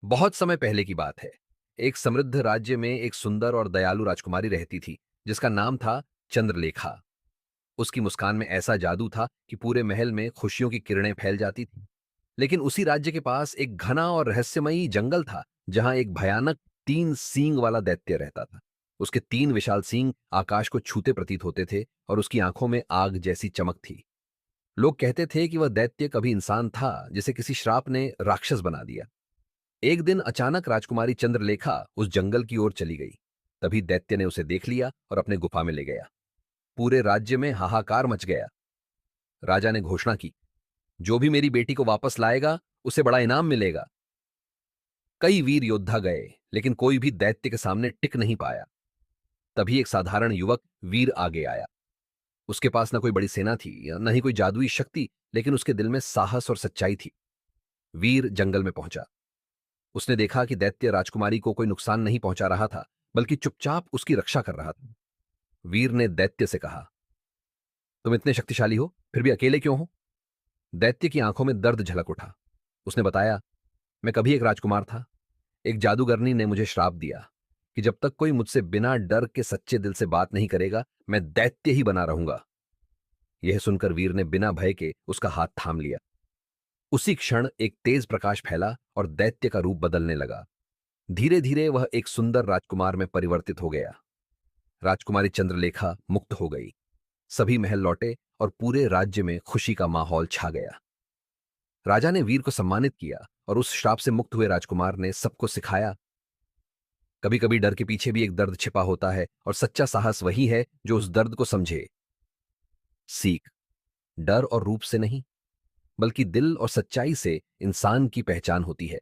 बहुत समय पहले की बात है। एक समृद्ध राज्य में एक सुंदर और दयालु राजकुमारी रहती थी, जिसका नाम था चंद्रलेखा। उसकी मुस्कान में ऐसा जादू था कि पूरे महल में खुशियों की किरणें फैल जाती थी। लेकिन उसी राज्य के पास एक घना और रहस्यमयी जंगल था, जहां एक भयानक 3 सींग वाला दैत्य रहता था। उसके 3 विशाल सींग आकाश को छूते प्रतीत होते थे और उसकी आंखों में आग जैसी चमक थी। लोग कहते थे कि वह दैत्य कभी इंसान था, जिसे किसी श्राप ने राक्षस बना दिया। एक दिन अचानक राजकुमारी चंद्रलेखा उस जंगल की ओर चली गई। तभी दैत्य ने उसे देख लिया और अपने गुफा में ले गया। पूरे राज्य में हाहाकार मच गया। राजा ने घोषणा की, जो भी मेरी बेटी को वापस लाएगा, उसे बड़ा इनाम मिलेगा। कई वीर योद्धा गए, लेकिन कोई भी दैत्य के सामने टिक नहीं पाया। तभी एक साधारण युवक वीर आगे आया। उसके पास न कोई बड़ी सेना थी, न ही कोई जादुई शक्ति, लेकिन उसके दिल में साहस और सच्चाई थी। वीर जंगल में पहुंचा। उसने देखा कि दैत्य राजकुमारी को कोई नुकसान नहीं पहुंचा रहा था, बल्कि चुपचाप उसकी रक्षा कर रहा था। वीर ने दैत्य से कहा, तुम इतने शक्तिशाली हो, फिर भी अकेले क्यों हो? दैत्य की आंखों में दर्द झलक उठा। उसने बताया, मैं कभी एक राजकुमार था। एक जादूगरनी ने मुझे श्राप दिया कि जब तक कोई मुझसे बिना डर के सच्चे दिल से बात नहीं करेगा, मैं दैत्य ही बना रहूंगा। यह सुनकर वीर ने बिना भय के उसका हाथ थाम लिया। उसी क्षण एक तेज प्रकाश फैला और दैत्य का रूप बदलने लगा। धीरे धीरे वह एक सुंदर राजकुमार में परिवर्तित हो गया। राजकुमारी चंद्रलेखा मुक्त हो गई। सभी महल लौटे और पूरे राज्य में खुशी का माहौल छा गया। राजा ने वीर को सम्मानित किया और उस श्राप से मुक्त हुए राजकुमार ने सबको सिखाया, कभी कभी डर के पीछे भी एक दर्द छिपा होता है और सच्चा साहस वही है जो उस दर्द को समझे। सीख, डर और रूप से नहीं, बल्कि दिल और सच्चाई से इंसान की पहचान होती है।